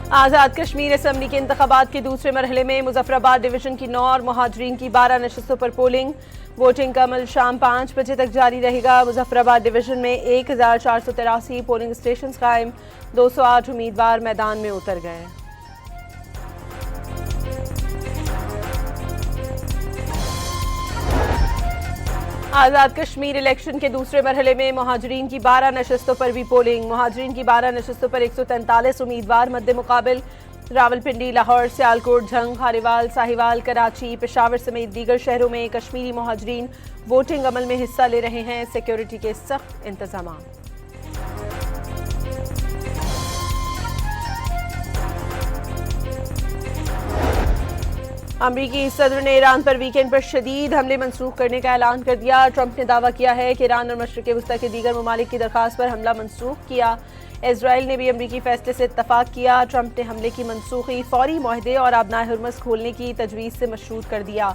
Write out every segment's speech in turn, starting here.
Azad Kashmir assembly के इंतखाबात के दूसरे मरहले में मुजफ्फराबाद डिवीजन की 9 और महाजरीन की 12 नशस्तों पर पोलिंग। वोटिंग का अमल शाम 5 बजे तक जारी रहेगा। मुजफ्फराबाद डिवीजन में 1483 पोलिंग स्टेशन कायम, 208 उम्मीदवार मैदान में उतर गए। आज़ाद कश्मीर इलेक्शन के दूसरे मरहले में महाजरीन की 12 नशस्तों पर भी पोलिंग। महाजरीन की 12 नशस्तों पर 143 उम्मीदवार मद्दे मुकाबिल। रावलपिंडी, लाहौर, सियालकोट, झंग, हारीवाल, साहिवाल, कराची, पेशावर समेत दीगर शहरों में कश्मीरी महाजरीन वोटिंग अमल में हिस्सा ले रहे हैं। सिक्योरिटी के सख्त इंतजाम। अमरीकी सदर ने ईरान पर वीकेंड पर शदीद हमले मंसूख करने का ऐलान कर दिया। ट्रंप ने दावा किया है कि ईरान और मशरिक़ वस्ता के दीगर ममालिक की दरख्वास्त पर हमला मंसूख किया। इजराइल ने भी अमरीकी फैसले से इत्तफाक किया। ट्रंप ने हमले की मनसूखी फौरी मुआहदे और आबनाए हुर्मस खोलने की तजवीज़ से मशरूत कर दिया।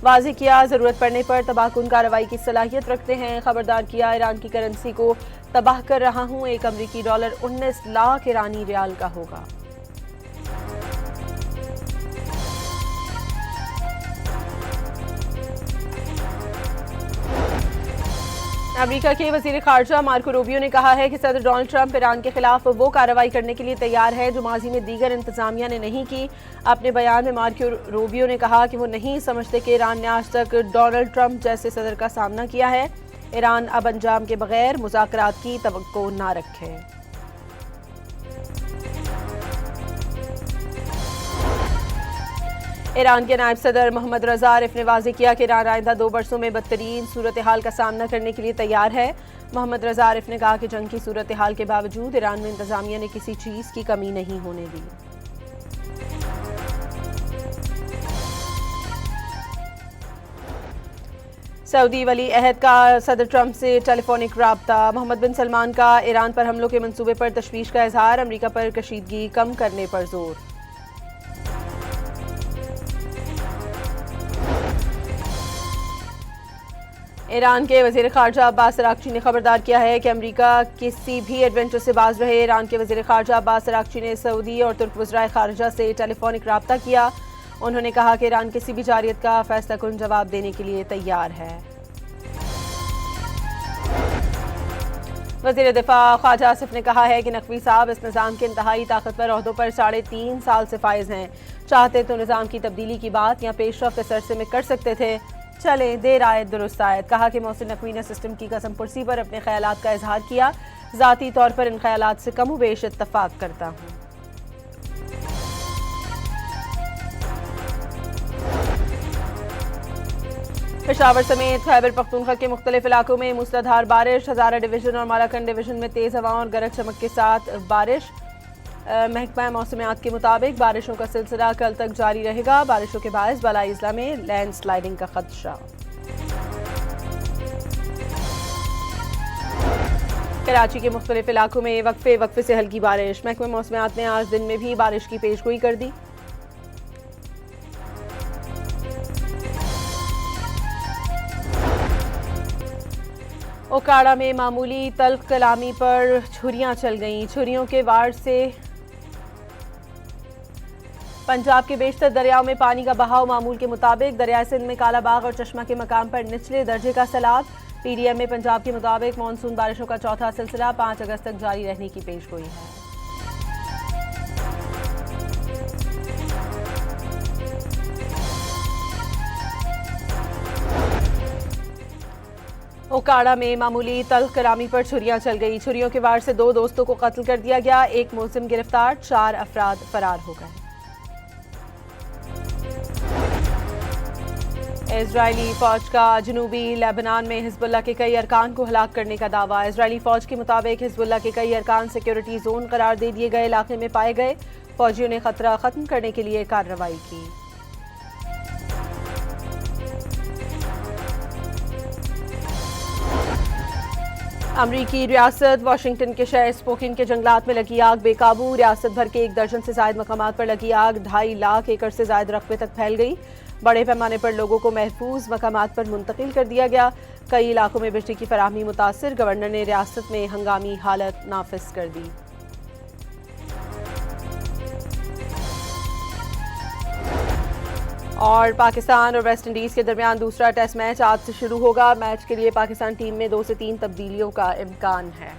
वाज़ेह किया ज़रूरत पड़ने पर तबाहकुन कार्रवाई की सलाहियत रखते हैं। खबरदार किया ईरान की करेंसी को तबाह कर रहा हूँ। एक अमरीकी डॉलर 19 लाख ईरानी रियाल का होगा। अमेरिका के वजीर खारजा मार्को रूबियो ने कहा है कि सदर डोनाल्ड ट्रंप ईरान के खिलाफ वो कार्रवाई करने के लिए तैयार है जो माजी में दीगर इंतजामिया ने नहीं की। अपने बयान में मार्को रूबियो ने कहा कि वो नहीं समझते कि ईरान ने आज तक डोनाल्ड ट्रंप जैसे सदर का सामना किया है। ईरान अब अंजाम के बगैर मुज़ाकरात की तवक्को न रखे। ईरान के नायब सदर मोहम्मद रजा आरिफ ने वाज़ेह किया कि ईरान आइंदा 2 बरसों में बदतरीन सूरत हाल का सामना करने के लिए तैयार है। मोहम्मद रजा आरिफ ने कहा कि जंग की सूरत हाल के बावजूद ईरान में इंतजामिया ने किसी चीज़ की कमी नहीं होने दी। सऊदी वली अहद का सदर ट्रंप से टेलीफोनिक राब्ता। मोहम्मद बिन सलमान का ईरान पर हमलों के मंसूबे पर तशवीश का इजहार। अमरीका पर कशीदगी कम करने पर जोर। ईरान के वज़ीर ख़ारजा अब्बास अराग़ची ने खबरदार किया है कि अमरीका किसी भी एडवेंचर से बाज रहे। ईरान के वज़ीर ख़ारजा अब्बास अराग़ची ने सऊदी और तुर्क वज़राए ख़ारजा से टेलीफोनिक राब्ता किया। उन्होंने कहा कि ईरान किसी भी जारियत का फैसला कुन जवाब देने के लिए तैयार है। वज़ीर दिफा ख्वाजा आसिफ ने कहा है कि नकवी साहब इस निज़ाम के इंतहाई ताकतवर ओहदों पर 3.5 साल से फाइज हैं। चाहते तो निज़ाम की तब्दीली की बात या पेशरफ्त इस अरसे में कर सकते थे। चले देर आयत दुरुस्त आयत। कहा कि मोहसिन नकवी ने सिस्टम की कसम पुरसी पर अपने ख्यालात का इजहार किया। ज़ाती तौर पर इन ख्यालात से कम बेश इत्तफाक करता हूँ। पेशावर समेत खैबर पख्तूनख्वा के मुख्तलिफ इलाकों में मूसलाधार बारिश। हज़ारा डिवीजन और मालाकंड डिवीजन में तेज़ हवाओं और गरज चमक के साथ बारिश। महकमा मौसमियात के मुताबिक बारिशों का सिलसिला कल तक जारी रहेगा। बारिशों के बायस बलाई इज़ला में लैंड स्लाइडिंग का खदशा। कराची के मुख्तलिफ इलाकों में वक्फे से हल्की बारिश। महकमा मौसमियात ने आज दिन में भी बारिश की पेशगोई कर दी। ओकाड़ा में मामूली तल्ख कलामी पर छुरियां चल गईं। छुरियों के वार से पंजाब के बेशतर दरियाओं में पानी का बहाव मामूल के मुताबिक। दरियाए सिंध में कालाबाग और चश्मा के मकाम पर निचले दर्जे का सैलाब। पीडीएम में पंजाब के मुताबिक मानसून बारिशों का चौथा सिलसिला 5 अगस्त तक जारी रहने की पेशगोई है। ओकाड़ा में मामूली तल्ख कलामी पर छुरियां चल गई। छुरियों के वार से 2 दोस्तों को कत्ल कर दिया गया। एक मुलजिम गिरफ्तार, 4 अफराद फरार हो गए। इजरायली फौज का जनूबी लेबनान में हिजबुल्लाह के कई अरकान को हलाक करने का दावा। इजरायली फौज के मुताबिक हिजबुल्लाह के कई अरकान सिक्योरिटी जोन करार दे दिए गए इलाके में पाए गए। फौजियों ने खतरा खत्म करने के लिए कार्रवाई की। अमरीकी रियासत वाशिंगटन के शहर स्पोकिन के जंगलात में लगी आग बेकाबू। रियासत भर के 1 दर्जन से ज्यादा मकामात पर लगी आग 2.5 लाख एकड़ से ज्यादा रकबे तक फैल गई। बड़े पैमाने पर लोगों को महफूज मकामात पर मुंतकिल कर दिया गया। कई इलाकों में बिजली की फराहमी मुतासिर। गवर्नर ने रियासत में हंगामी हालत नाफिज कर दी। और पाकिस्तान और वेस्ट इंडीज़ के दरमियान दूसरा टेस्ट मैच आज से शुरू होगा। मैच के लिए पाकिस्तान टीम में 2 से 3 तब्दीलियों का इम्कान है।